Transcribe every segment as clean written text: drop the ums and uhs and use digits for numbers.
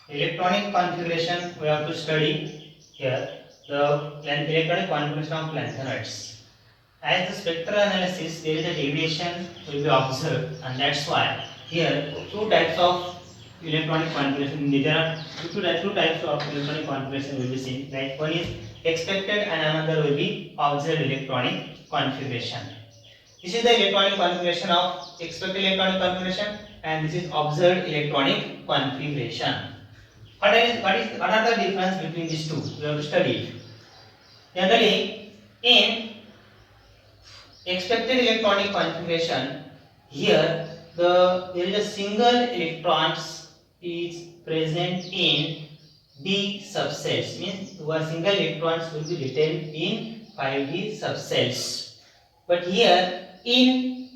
Electronic configuration we have to study here. The electronic configuration of lanthanoids. As the spectral analysis, there is a deviation will be observed, and that's why here two types of electronic configuration. There are two types of electronic configuration will be seen. Like one is expected, and another will be observed electronic configuration. This is the electronic configuration of expected electronic configuration, and this is observed electronic configuration. What are the difference between these two? We have to study it. Generally, in expected electronic configuration, here there is a single electrons is present in D subcells. Means one single electrons will be retained in 5D subcells. But here in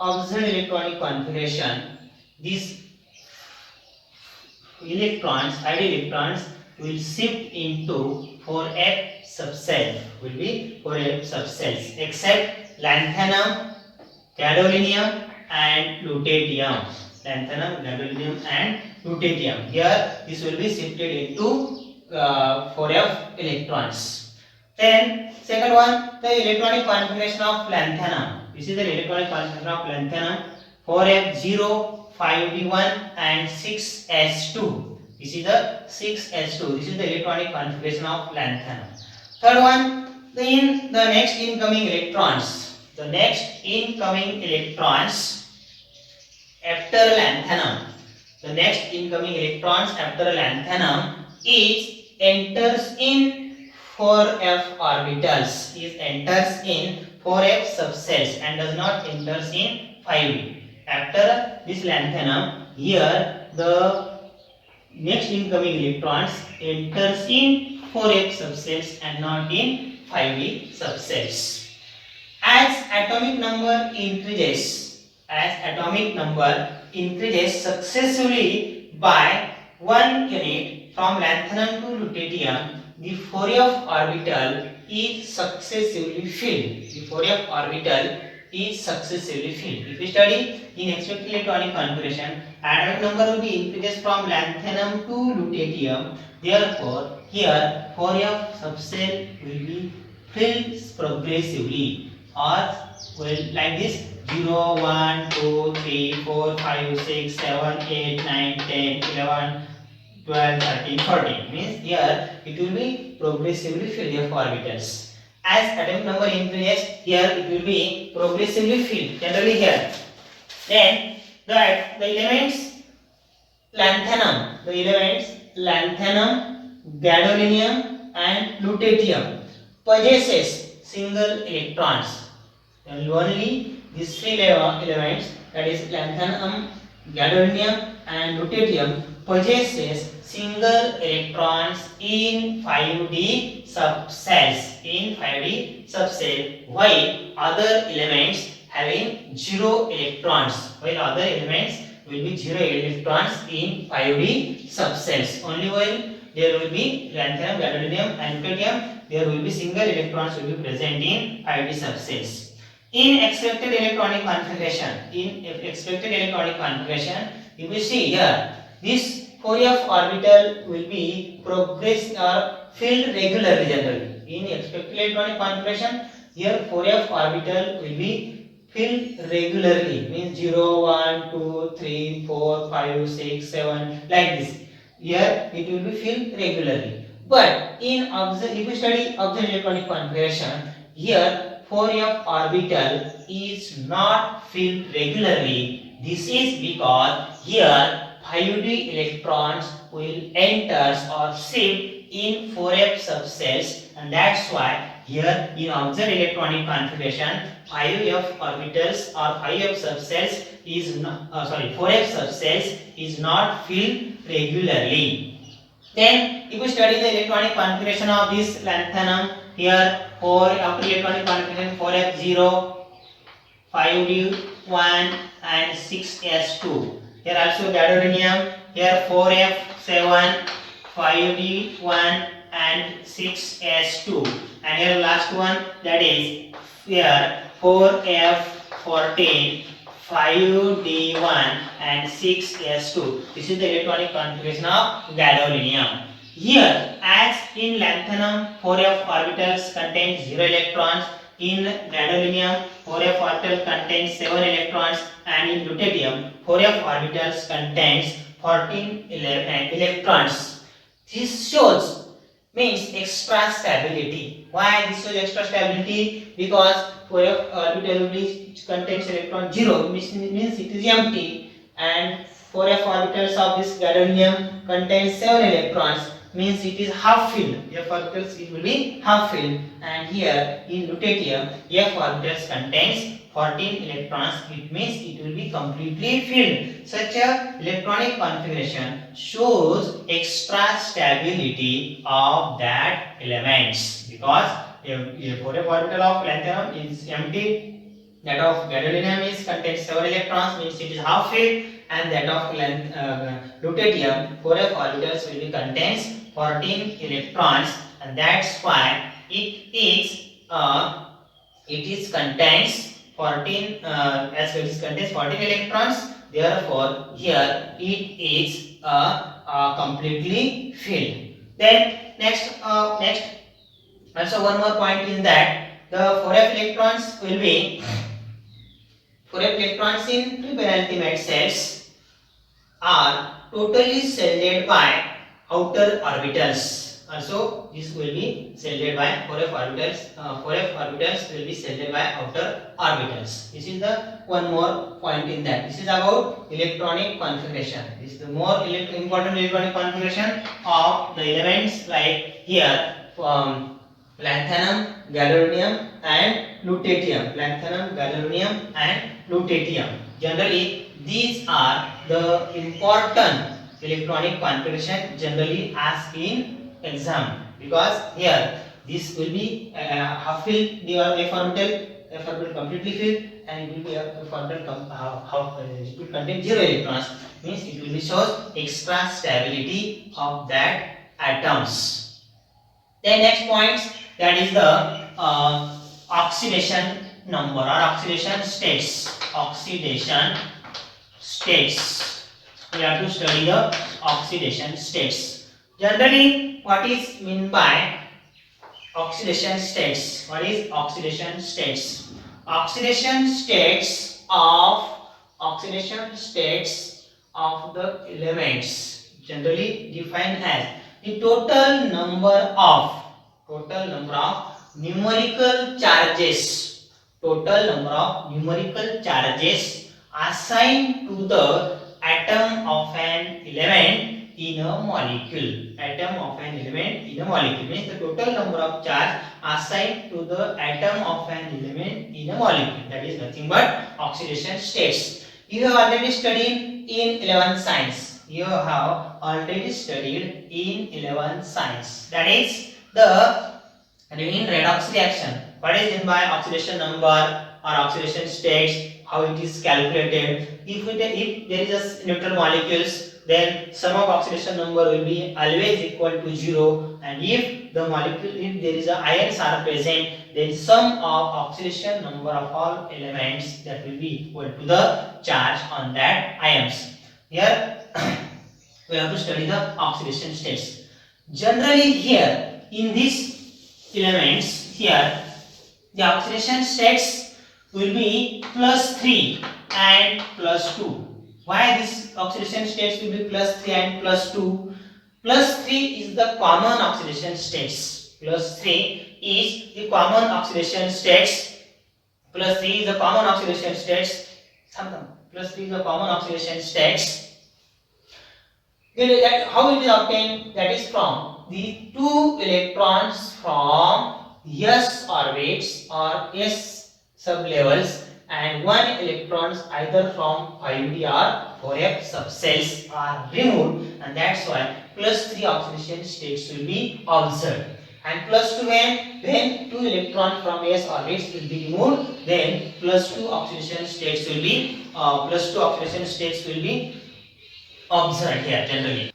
observed electronic configuration, these ideal electrons will shift into 4F subcell, will be 4F subcells, except lanthanum, gadolinium and lutetium. Lanthanum, gadolinium and lutetium. Here this will be shifted into 4F electrons. Then second one, the electronic configuration of lanthanum. This is the electronic configuration of lanthanum. 4F0, 5D1 and 6S2. This is the 6S2. This is the electronic configuration of lanthanum. Third one, the next incoming electrons. The next incoming electrons after lanthanum. The next incoming electrons after lanthanum enters in 4F orbitals. Enters in 4F subcells and does not enters in 5D. After this lanthanum, here the next incoming electrons enters in 4F subcells and not in 5D subcells. As atomic number increases successively by 1 unit from lanthanum to lutetium, the 4F orbital is successively filled. If we study in expected electronic configuration, atomic number will be increases from lanthanum to lutetium. Therefore, here 4F subcell will be filled progressively, or well, like this 0, 1, 2, 3, 4, 5, 6, 7, 8, 9, 10, 11, 12, 13, 14. Means here it will be progressively filled of orbitals. As atomic number increases, here it will be progressively filled. Generally here. Then the elements lanthanum, gadolinium and lutetium possesses single electrons. And only these three elements, that is lanthanum, gadolinium and lutetium, possesses single electrons in 5D subcells. While other elements having 0 electrons. While other elements will be 0 electrons in 5D subcells. Only while there will be lanthanum, gadolinium and lutetium, there will be single electrons will be present in 5D subcells. In expected electronic configuration, if we see here, this 4F orbital will be filled regularly generally. In expected electronic configuration, here 4F orbital will be filled regularly, means 0, 1, 2, 3, 4, 5, 6, 7, like this. Here it will be filled regularly. But if we study observed electronic configuration, here 4F orbital is not filled regularly. This is because here 5D electrons will enter or shift in 4F subcells, and that's why here in observed electronic configuration 5F orbitals or 5F subcells is 4F subcells is not filled regularly. Then if we study the electronic configuration of this lanthanum, here after electronic configuration 4F0, 5D1 and 6S2. Here also gadolinium, here 4F7, 5D1 and 6S2. And here last one, that is here 4F14, 5d1 and 6s2. This is the electronic configuration of gadolinium. Here, as in lanthanum, 4f orbitals contain 0 electrons. In gadolinium, 4f orbital contains 7 electrons, and in lutetium, 4f orbitals contains 14 electrons. This shows means extra stability. Why this shows extra stability? Because 4f orbital which contains electron 0 means it is empty, and 4f orbitals of this gadolinium contains 7 electrons means it is half filled. F orbitals it will be half filled, and here in lutetium F orbitals contains 14 electrons, it means it will be completely filled. Such a electronic configuration shows extra stability of that elements, because a 4f orbital of lanthanum is empty, that of gadolinium is contains 7 electrons means it is half filled, and that of lutetium 4f orbitals will be contains 14 electrons, and that's why it is contains 14 as well as contains 14 electrons. Therefore, here it is completely filled. Then next also one more point is that the 4f electrons will be 4f electrons in pre-penultimate cells are totally shielded by outer orbitals. Also, this will be shielded by 4f orbitals. 4f orbitals will be shielded by outer orbitals. This is the one more point in that. This is about electronic configuration. This is the more important electronic configuration of the elements, like here lanthanum, gadolinium, and lutetium. Lanthanum, gadolinium, and lutetium. Generally, these are the important electronic configuration generally asked in exam, because here this will be half filled F orbital completely filled, and it will be F orbital it will contain 0 electrons, means it will be shows extra stability of that atoms. Then next point, that is the oxidation number or oxidation states. Oxidation states. We have to study the oxidation states. Generally, what is meant by oxidation states? What is oxidation states? Oxidation states of the elements generally defined as the total number of numerical charges. Total number of numerical charges assigned to the atom of an element in a molecule. Atom of an element in a molecule means the total number of charge assigned to the atom of an element in a molecule. That is nothing but oxidation states. You have already studied in 11th science. That is the in redox reaction. What is meant by oxidation number or oxidation states? How it is calculated? If there is a neutral molecules, then sum of oxidation number will be always equal to 0, and if there is a ions are present, then sum of oxidation number of all elements that will be equal to the charge on that ions. Here we have to study the oxidation states. Generally, here in these elements, here the oxidation states will be +3 and +2. Why this oxidation states will be +3 and +2? +3 is the common oxidation states. +3 is the common oxidation states. +3 is the common oxidation states. +3 is the common oxidation states. How it is obtained? That is from the 2 electrons from s orbits or s sublevels, and 1 electrons either from 5d or 4f subcells are removed, and that's why +3 oxidation states will be observed. And +2 when 2 electrons from s orbits will be removed, then +2 oxidation states will be observed here generally.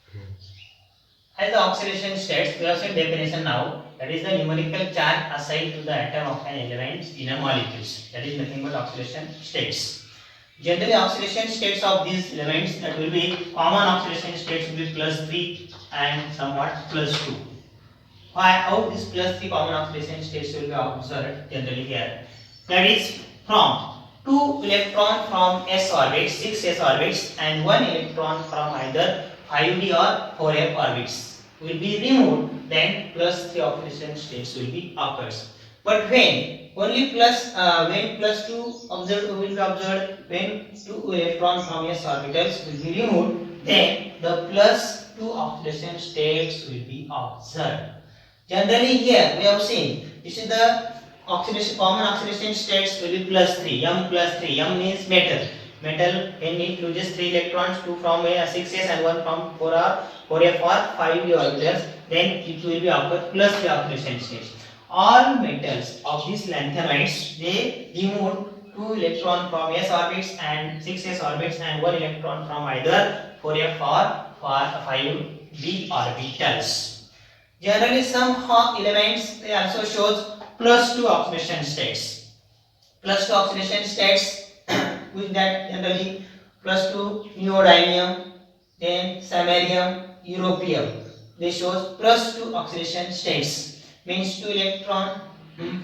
As the oxidation states, we have seen definition now. That is the numerical charge assigned to the atom of an element in a molecule. That is nothing but oxidation states. Generally, oxidation states of these elements, that will be common oxidation states will be +3 and somewhat +2. Why? How this +3 common oxidation states will be observed generally here? That is from 2 electron from s orbits, 6 s orbits, and 1 electron from either 5d or 4f orbits will be removed. Then +3 oxidation states will be occurs. But when only when +2 observed will be observed when 2 electron from s orbitals will be removed, then the +2 oxidation states will be observed. Generally, here we have seen this is the oxidation common oxidation states will be +3. M +3. M means metal. Metal when it loses 3 electrons, 2 from a 6s and 1 from 4f or 5d orbitals, then it will be occur +3 oxidation states. All metals of these lanthanides, they remove 2 electron from s orbits and 6s orbits and 1 electron from either 4f or 5d orbitals. Generally, some elements they also shows +2 oxidation states. +2 oxidation states with that generally +2 neodymium, then samarium, europium. They shows +2 oxidation states. Means 2 electron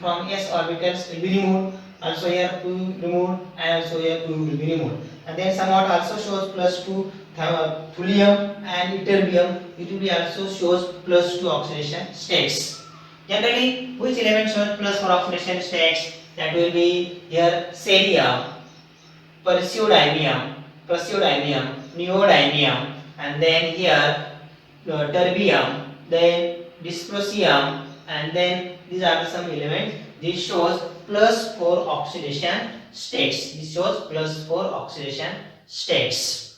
from s orbitals will be removed. Also here 2 removed and also here 2 will be removed. And then somewhat also shows +2 thulium and ytterbium. It will be also shows +2 oxidation states. Generally, which element shows +4 oxidation states? That will be here cerium, praseodymium, neodymium, and then here terbium, then dysprosium, and then these are some elements. This shows +4 oxidation states. This shows +4 oxidation states.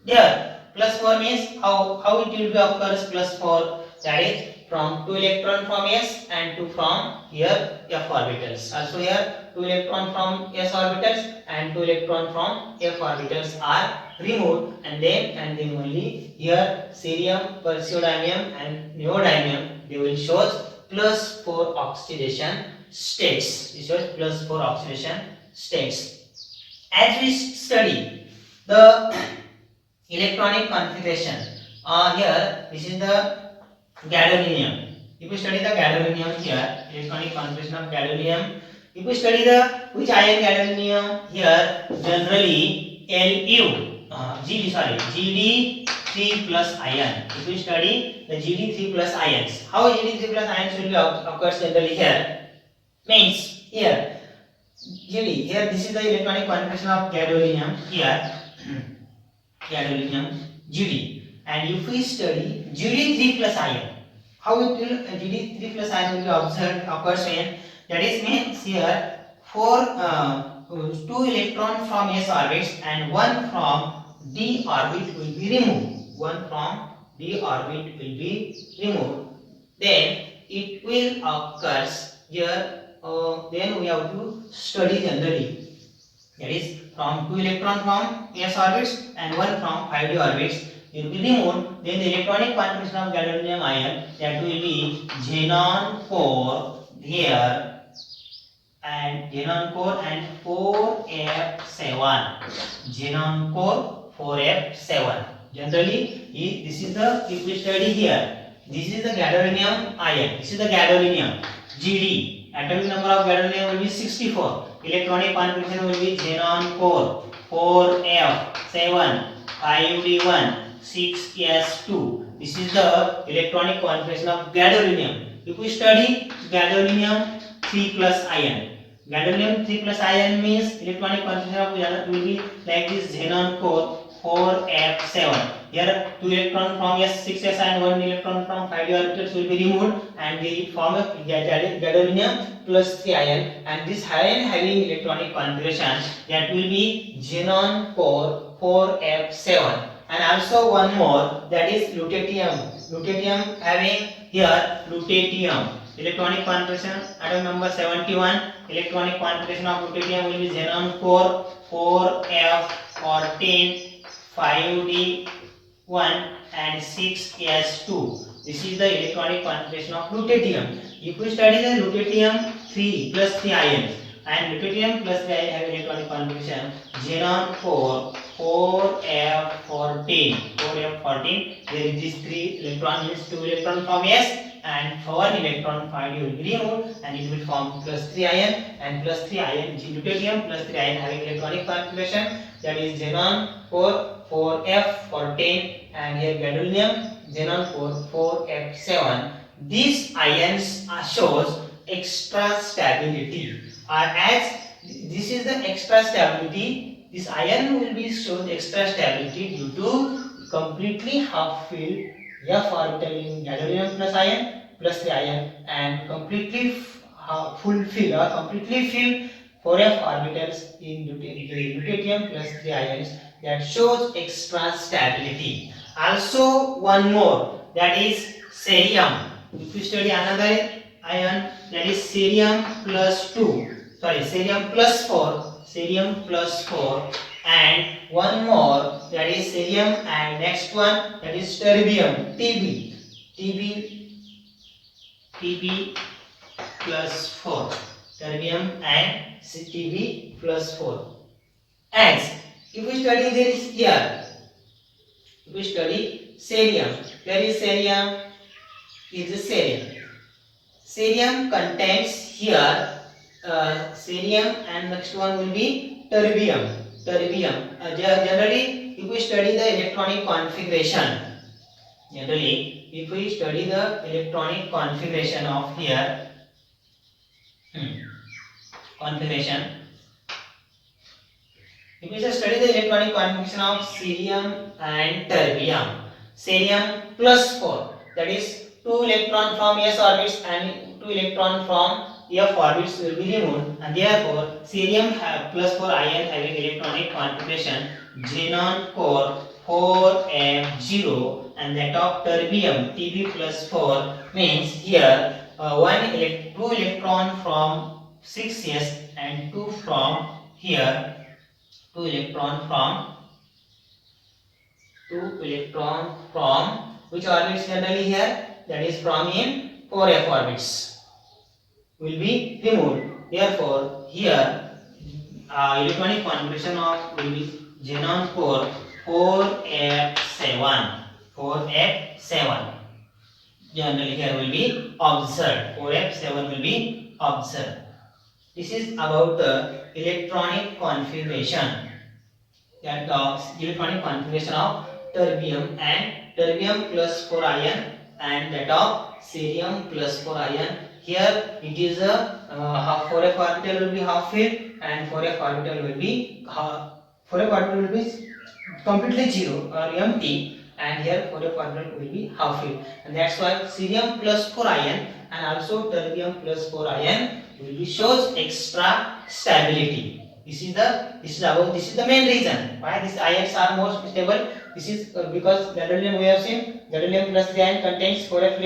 Here +4 means how it will be occurs +4, that is from 2 electron from s and 2 from here f orbitals. Also here 2 electron from s orbitals and 2 electron from f orbitals are removed, and then only here cerium, praseodymium and neodymium, they will show +4 oxidation states. This shows +4 oxidation states. As we study the electronic configuration, here this is the gadolinium. If we study the gadolinium here, electronic configuration of gadolinium, if we study the which ion gadolinium here, generally GD3 plus ion. If we study the GD3 plus ions, how GD3 plus ions will be occurs generally here? Means here GD, here this is the electronic configuration of gadolinium here. Gadolinium GD, and if we study GD3 plus ion, how it will GD3 plus ion will be observed occurs when, that is means here 2 electron from s orbits and 1 from d orbit will be removed. 1 from d orbit will be removed. Then it will occurs here. Then we have to study generally. That is from 2 electron from s orbits and 1 from 5d orbits will be removed. Then the electronic configuration of gadolinium ion, that will be xenon core here and xenon core and 4f7. Xenon core 4f7. Generally, this is the, if we study here, this is the gadolinium ion. This is the gadolinium GD. Atomic number of gadolinium will be 64. Electronic configuration will be xenon core 4f7, 5d1, 6s2. This is the electronic configuration of gadolinium. If we study gadolinium 3 plus ion, gadolinium 3 plus ion means electronic configuration of gadolinium will be like this: xenon core 4f7. Here 2 electron from s6s and 1 electron from 5d orbitals will be removed, and they form a gadolinium plus 3 ion, and this ion having electronic configuration, that will be xenon core 4f7. And also one more, that is lutetium. Lutetium having here lutetium. Electronic configuration atom number 71. Electronic configuration of lutetium will be xenon core 4f14, 5d1 and 6s2. This is the electronic configuration of lutetium. If we study the lutetium 3 plus 3 ions, and deuterium plus 3 ion have electronic configuration xenon 4 4f14 4f14. There is this 3 electron means 2 electron from S and 1 electron finally will be removed and it will form plus 3 ion, and plus 3 ion deuterium plus 3 ion having electronic configuration, that is xenon 4 4f14 and here gadolinium xenon 4 4f7. These ions shows extra stability, as this is the extra stability. This ion will be shown extra stability due to completely half filled f orbital in gadolinium plus ion plus 3 ion and completely full fill or completely filled 4f orbitals in deuterium plus 3 ions, that shows extra stability. Also one more, that is cerium. If you study another ion, that is cerium plus 2, sorry, cerium plus 4, cerium plus 4, and one more, that is cerium, and next one, that is terbium, Tb plus 4, terbium and Tb plus 4. As if we study this here, if we study cerium, where is cerium? Is a cerium. Cerium contains here cerium, and next one will be terbium. Generally, if we study the electronic configuration, of here, configuration. If we just study the electronic configuration of cerium and terbium, cerium plus 4, that is 2 electron from s orbits and 2 electron from f orbits will be removed, and therefore cerium plus 4 ion having electronic configuration xenon core 4f0, and that of terbium Tb plus 4 means here 2 electron from 6s and 2 from here, 2 electron from which orbits generally here, that is from in 4f orbits will be removed. Therefore here electronic configuration of will be xenon core 4f7 generally here will be observed, 4f7 will be observed. This is about the electronic configuration, that electronic configuration of terbium and terbium plus 4 ion, and that of cerium plus 4 ion. Here it is a 4f orbital will be half filled and 4f orbital will be completely zero or empty, and here 4f orbital will be half filled, and that's why cerium plus 4 ion and also terbium plus 4 ion will be shows extra stability. This is the main reason why these ions are more stable. This is because gadolinium, we have seen gadolinium plus 3 ion contains 4f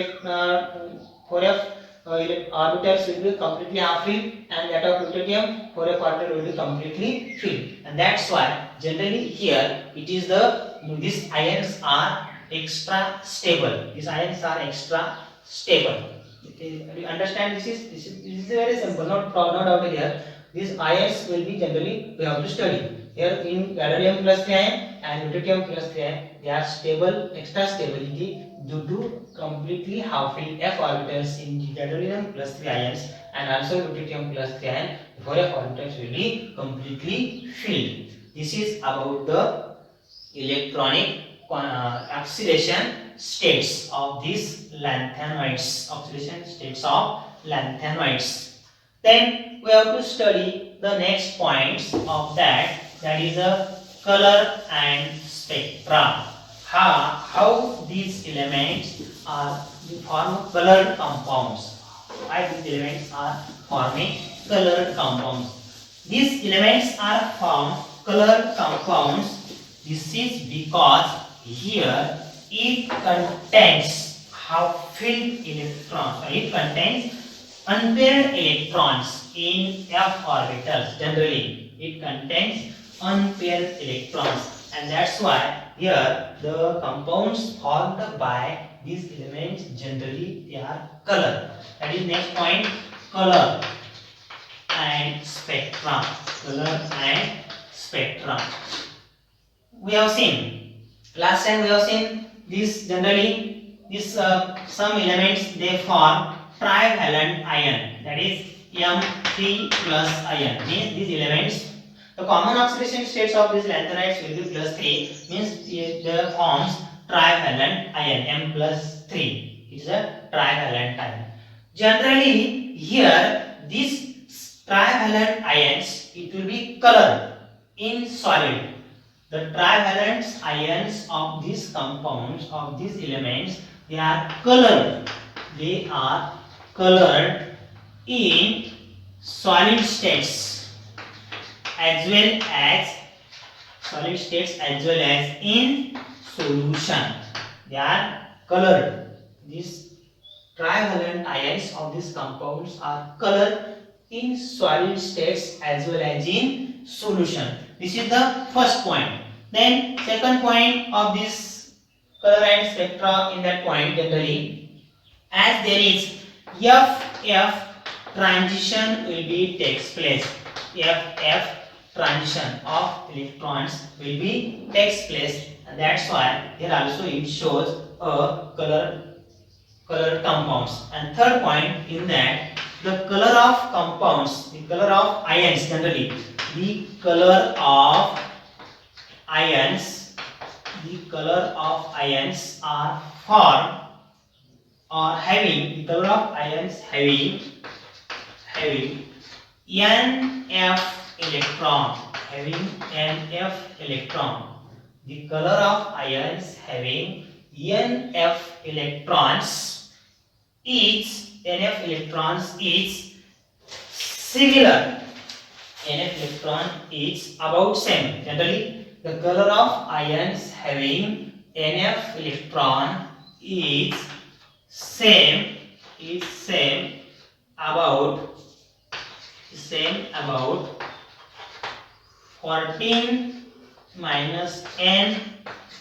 orbitals will be completely half filled, and that of deuterium 4f orbital will be completely filled, and that's why generally here it is these ions are extra stable. These ions are extra stable. You understand? This is very simple. No doubt here. These ions will be generally we have to study. Here in gadolinium plus 3 ion and deuterium plus 3 ion, they are stable, extra stability due to completely half filled f orbitals in gadolinium plus 3 ions, and also deuterium plus 3 ion, 4f orbitals will be completely filled. This is about the electronic oxidation states of these lanthanoids. Then we have to study the next points of that is a color and spectra. How these elements are form colored compounds. Why these elements are forming colored compounds. These elements are formed colored compounds. This is because here it contains half-filled electrons. It contains unpaired electrons in f orbitals. Generally, it contains unpaired electrons, and that's why here the compounds formed by these elements generally they are color. That is next point, color and spectrum. Color and spectrum. We have seen last time, we have seen this generally this some elements they form trivalent ion, that is M3 plus ion. Means these elements, the common oxidation states of these lanthanides will be plus 3, means they forms trivalent ion M plus 3. It is a trivalent ion. Generally here these trivalent ions, it will be colored in solid. The trivalent ions of these compounds, of these elements, they are colored. They are colored in solid states as well as in solution. They are colored. These trivalent ions of these compounds are colored in solid states as well as in solution. This is the first point. Then second point of this color and spectra, in that point generally, as there is FF transition will be takes place. FF transition of electrons will be takes place, and that's why here also it shows a colored compounds. And third point in that, the color of compounds, the color of ions generally, the color of ions are formed or having, the color of ions having NF electron, the color of ions having NF electrons, each NF electrons is similar. NF electron is about same. Generally, the color of ions having NF electron is same about 14 minus n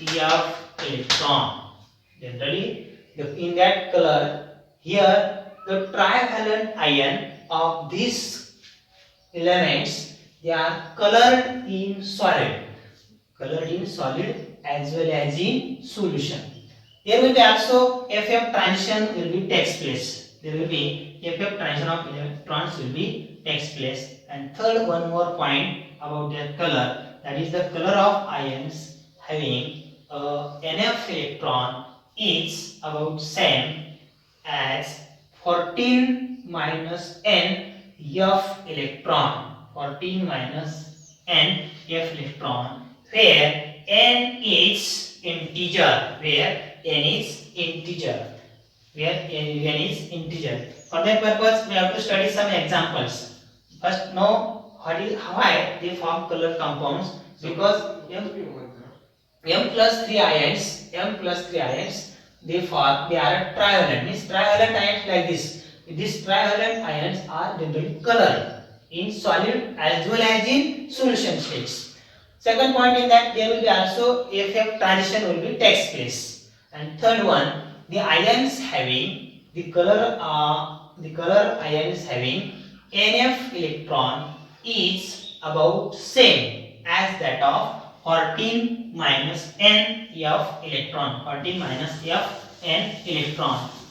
F electron. Generally, in that color, here the trivalent ion of these elements, they are colored in solid as well as in solution. There will be also FF transition will be takes place. There will be FF transition of electrons will be takes place. And third, one more point about that color, that is the color of ions having NF electron is about same as 14 minus n F electron. 14 minus n F electron, where n is integer. For that purpose, we have to study some examples. First, know why they form color compounds, because M plus 3 ions, they are trivalent. Means trivalent ions like this. These trivalent ions are generally colored in solid as well as in solution states. Second point in that, there will be also FF transition will be takes place. And third one, the ions having the color ions having NF electron is about same as that of 14 minus n F electron.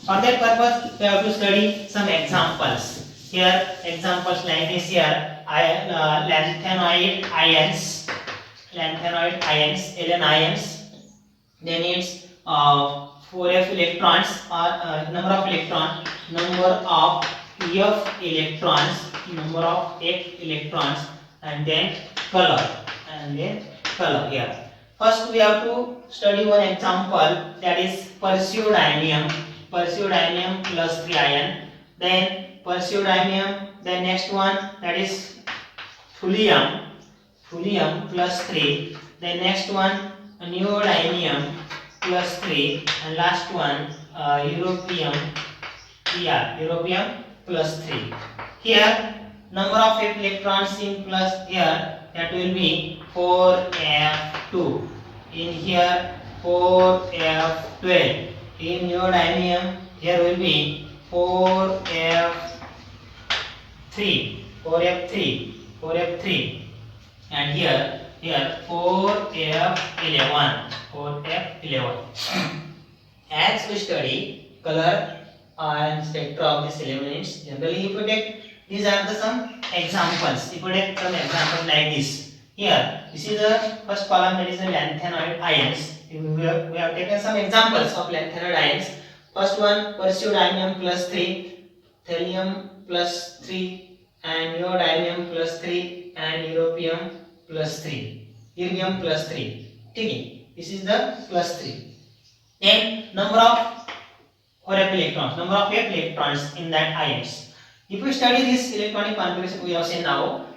For that purpose, we have to study some examples. Here, examples like this here, lanthanoid ions, Ln ions. Then it's 4f electrons, or number of F electrons, and then color, here. First, we have to study one example, that is pursued anium plus 3 ion. Then pursued anium. Then next one, that is thulium plus 3. Then next one, neodymium plus 3, and last one europium plus 3. Here, number of electrons in plus here, that will be 4f2. In here 4f12. In neodymium, here will be 4f3. 4f3, 4f3, and here 4f11, 4f11. As we study color and spectra of these elements, generally if you take, these are the some examples. If you take some examples like this, here this is the first column, that is the lanthanoid ions. We have taken some examples of lanthanoid ions. First one, praseodymium plus 3, thallium plus 3, and neodymium plus 3, and europium plus 3, erbium plus 3. Okay, this is the plus 3. Then number of number of F electrons in that ions. If we study this electronic configuration, we have seen now,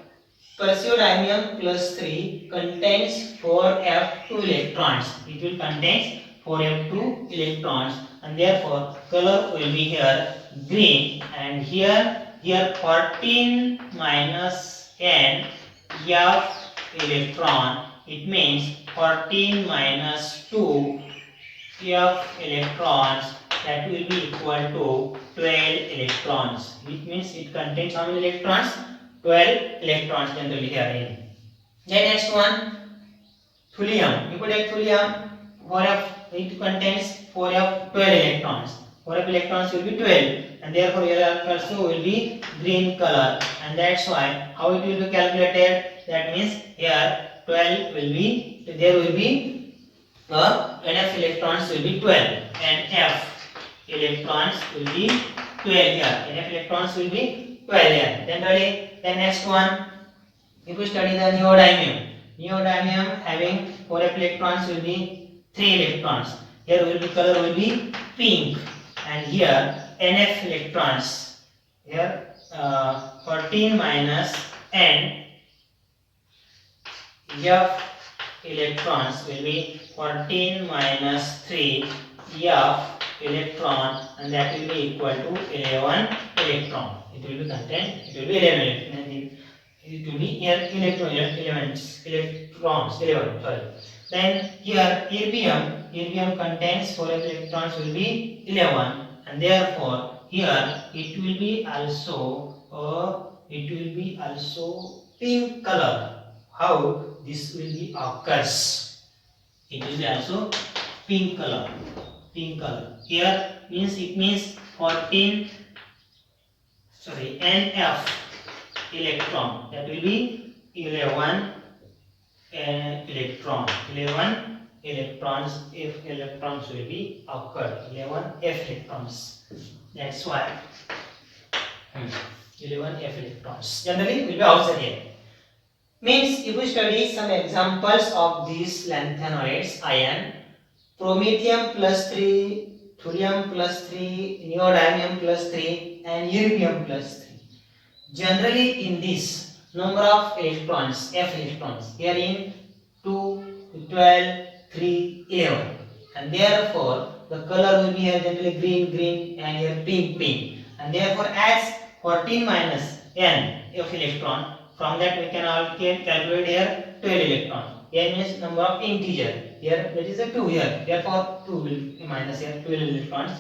praseodymium plus 3 contains 4f2 electrons. It will contain 4f2 electrons, and therefore color will be here green, and here 14 minus n f electron. It means 14 minus 2 f electrons, that will be equal to 12 electrons. Which means it contains how many electrons? 12 electrons generally here in. Then next one, thulium. If we take thulium, it contains 4f 12 electrons. 4f electrons will be 12, and therefore here also will be green color, and that's why how it will be calculated. That means here 12 will be, there will be NF electrons will be 12, and F electrons will be 12 here. NF electrons will be 12 here. Generally, the next one, if we study the neodymium having 4f electrons will be 3 electrons. Here will be color will be pink, and here NF electrons, here 14 minus n F electrons will be 14 minus 3 F electron, and that will be equal to 11 electron. It will be contained, it will be 11 electron. It will be here electrons 11, sorry. Then here erbium contains 4 electrons will be 11, and therefore here it will be also pink color. How this will be occurs? It will be also pink color. Here means it means 14 NF electron, that will be 11 electron. 11 electrons, F electrons will be occurred. 11 F electrons. That's why 11 F electrons generally will be outside here. Means if we study some examples of these lanthanoids ion, promethium plus 3, thulium plus 3, neodymium plus 3, and erbium plus 3. Generally in this number of electrons, F electrons, here in 2, 12, 3, 11, and therefore the color will be here generally green, and here pink, and therefore as 14 minus n F electron, from that we can calculate here 12 electron. Here means number of integer. Here that is a 2 here. Therefore 2 will be minus here 12 electrons.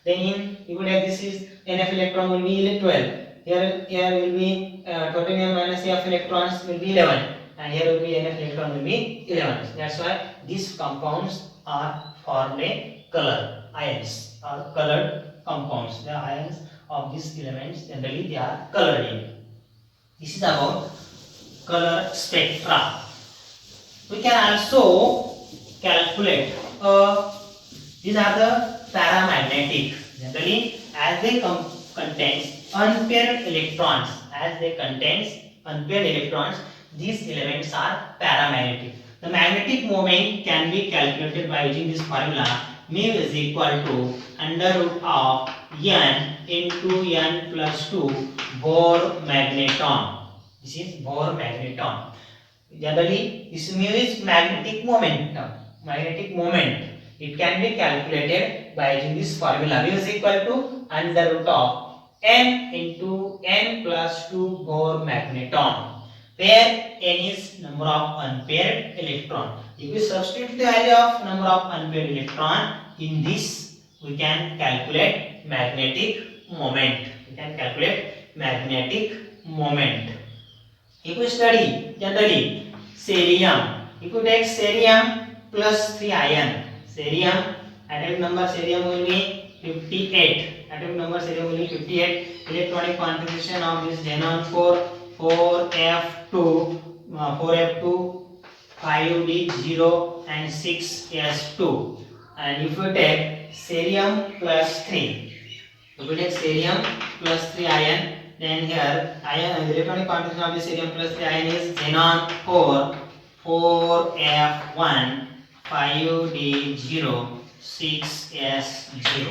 Then in if we take this is NF electron will be 12. Here will be totalium minus F electrons will be 11, and here will be NF electron will be 11. That's why these compounds are formed a color ions or colored compounds. The ions of these elements generally they are colored in. This is about color spectra. We can also calculate these are the paramagnetic. Generally, as they contains unpaired electrons, these elements are paramagnetic. The magnetic moment can be calculated by using this formula. Mu is equal to under root of n into n plus 2 Bohr magneton. This is Bohr magneton. Generally, this mu is magnetic moment. It can be calculated by using this formula. Mu is equal to under root of n into n plus 2 Bohr magneton, where n is number of unpaired electron. If we substitute the value of number of unpaired electron in this, we can calculate magnetic moment. If you study generally cerium, if you take cerium plus 3 ion, cerium atomic number cerium will be 58. Atomic number cerium will be 58. Electronic configuration of this xenon 4F2, 4F2, 5D0 and 6S2. And if you take cerium plus 3, if we take cerium plus 3 ion, then here ion electronic configuration of the cerium plus 3 ion is xenon 4F1 5D0 6S0.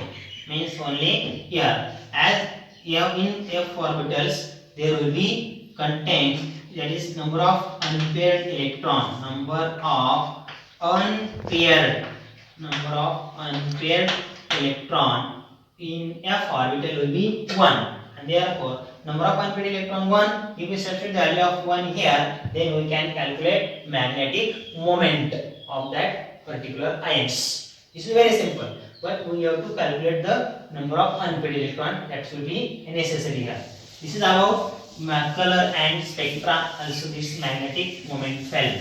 Means only here, as F in F orbitals there will be contained, that is number of unpaired electron, number of unpaired electron in F orbital will be 1, and therefore number of unpaired electron 1. If we substitute the value of 1 here, then we can calculate magnetic moment of that particular ions. This is very simple, but we have to calculate the number of unpaired electron, that will be necessary here. This is about color and spectra, also this magnetic moment felt.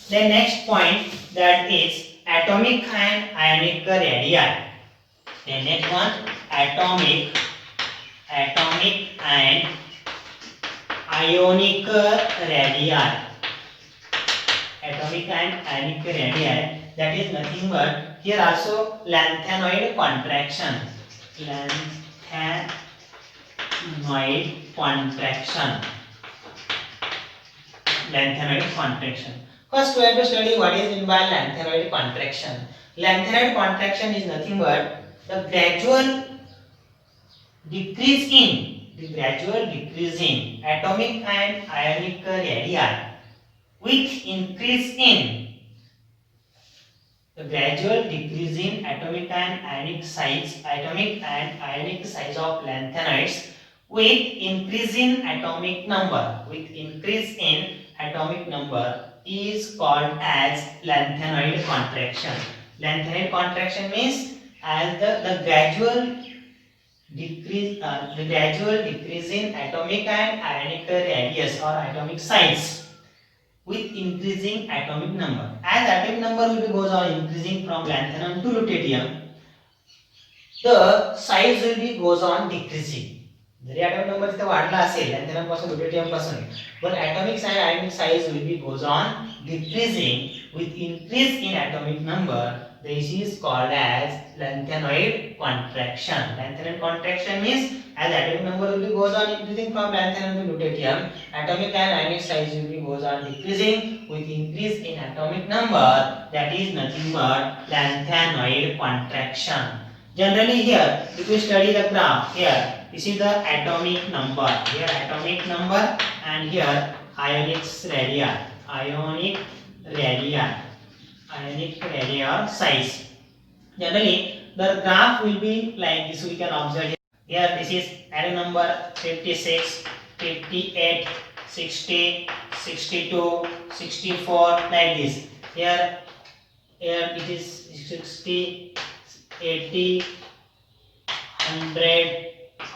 The next point, that is atomic and ionic radii. The next one, atomic and ionic radii. Atomic and ionic radii, that is nothing but here also lanthanoid contraction. Lanthanoid contraction. First we have to study what is meant by lanthanoid contraction. Lanthanoid contraction is nothing but the gradual decrease in atomic and ionic radii with increase in the gradual decrease in atomic and ionic size of lanthanoids with increase in atomic number. Is called as lanthanoid contraction. Lanthanoid contraction means as the gradual decrease in atomic and ionic radius or atomic size with increasing atomic number. As atomic number will goes on increasing from lanthanum to lutetium, the size will be goes on decreasing. Zari atomic number तिथे वाढला असेल lanthanum पासून lutetium पासून, but atomic and ionic size will be goes on decreasing with increase in atomic number. This is called as lanthanoid contraction. Lanthanoid contraction means as atomic number will be goes on increasing from lanthanum to lutetium, atomic and ionic size will be goes on decreasing with increase in atomic number. That is nothing but lanthanoid contraction. Generally here, if you study the graph here, this is the atomic number. Here atomic number and here ionic radii or size. Generally the graph will be like this. We can observe here. This is atomic number 56, 58, 60, 62, 64 like this. Here it is 60, 80, 100,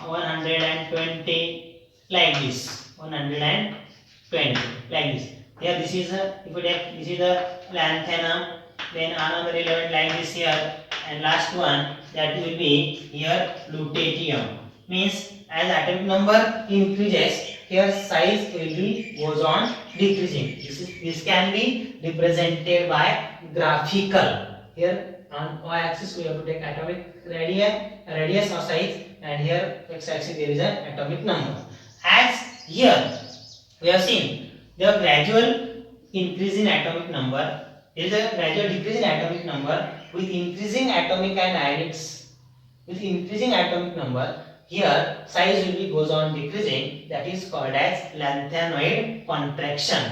120 like this. 120 like this. Here this is a, if you take this is the lanthanum, then another element like this here, and last one that will be here lutetium. Means as atomic number increases, here size will be goes on decreasing. This can be represented by graphical. Here on y-axis we have to take atomic radius or size, and here x-axis there is an atomic number. As here we have seen the gradual increase in atomic number, there is a gradual decrease in atomic number with increasing atomic and ionics. With increasing atomic number, here size will be goes on decreasing. That is called as lanthanoid contraction.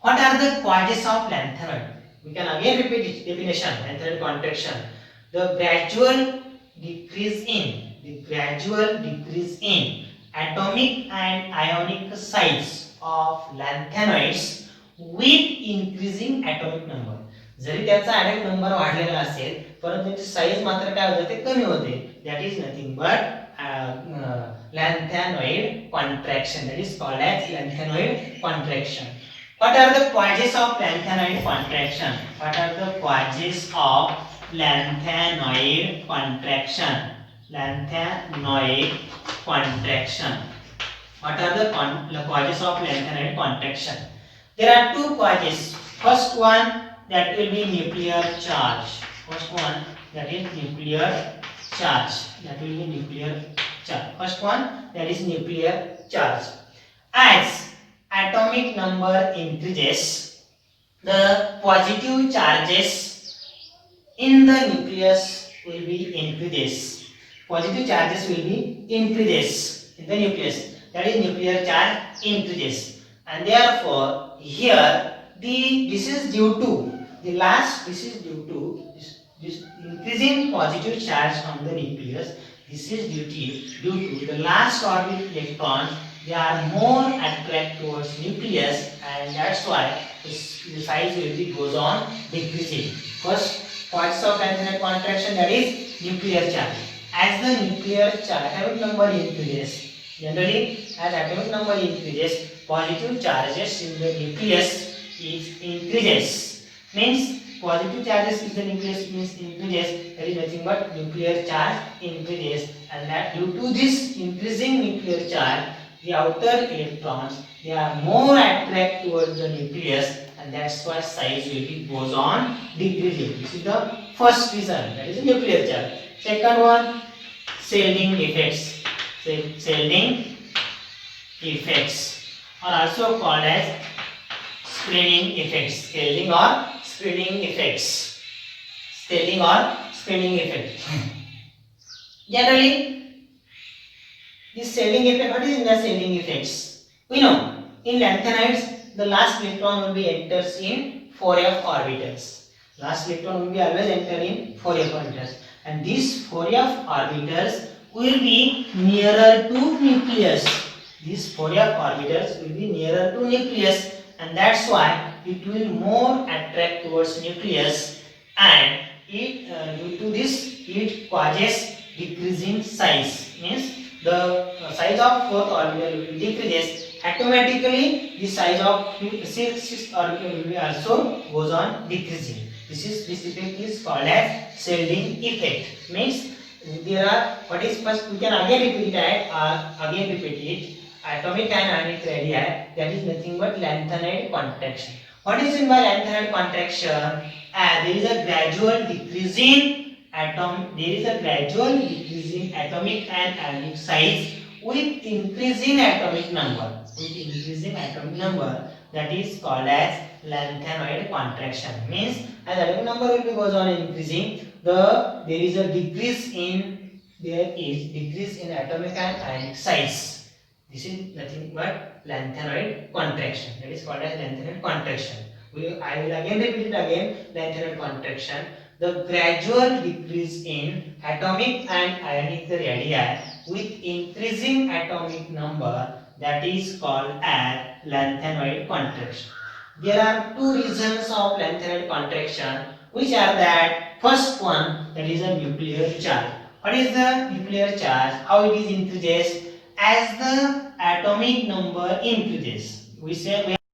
What are the causes of lanthanoid? We can again repeat its definition. Lanthanoid contraction: the gradual decrease in atomic and ionic size of lanthanoids with increasing atomic number. जरी त्याचा atomic number वाढलेला असेल, परंतु त्याची size मात्र काय होते, कमी होते. That is nothing but lanthanoid contraction. That is called as lanthanoid contraction. What are the causes of lanthanoid contraction? What are the causes of lanthanoid contraction? Lanthanoid contraction. What are the causes of lanthanoid contraction? There are two causes. First one, that will be nuclear charge. First one, that is nuclear charge. That will be nuclear charge. First one, that is nuclear charge. As atomic number increases, the positive charges in the nucleus will be increases. Positive charges will be increases in the nucleus. That is nuclear charge increases, and therefore here this is due to this increasing positive charge on the nucleus. This is due to the last orbital electrons. They are more attracted towards nucleus, and that's why the size will be goes on decreasing. First cause of lanthanoid contraction, that is nuclear charge. As the nuclear charge atomic number increases, generally as atomic number increases, positive charges in the nucleus is increases. Means positive charges in the nucleus means increases. That is nothing but nuclear charge increases, and that due to this increasing nuclear charge, the outer electrons, they are more attracted towards the nucleus, and that's why size will be goes on decreasing. This is the first reason, that is the nuclear charge. Second one, shielding effects. Shielding effects are also called as screening effects. Shielding or screening effects. Shielding or screening effect. Generally, this shielding effect, what is the shielding effects? We know in lanthanides the last electron will be enters in 4f orbitals. Last electron will be always enter in 4f orbitals, and these 4f orbitals will be nearer to nucleus. These 4f orbitals will be nearer to nucleus, and that's why it will more attract towards nucleus, and it due to this it causes decreasing size. Means the size of fourth orbital will decreases. Automatically the size of sixth orbital will be also goes on decreasing. This effect is called as shielding effect. Means there are, what is first, we can again repeat that or again repeat it. Atomic and ionic radii, that is nothing but lanthanoid contraction. What is in by lanthanoid contraction? There is a gradual decrease in atomic and ionic size with increasing atomic number. That is called as lanthanoid contraction. Means as atomic number will be goes on increasing, there is a decrease in atomic and ionic size. This is nothing but lanthanoid contraction. That is called as lanthanoid contraction. I will again repeat it again. Lanthanoid contraction, the gradual decrease in atomic and ionic radii with increasing atomic number, that is called as lanthanoid contraction. There are two reasons of lanthanoid contraction, which are that first one, that is a nuclear charge. What is the nuclear charge? How it is increases? As the atomic number increases. We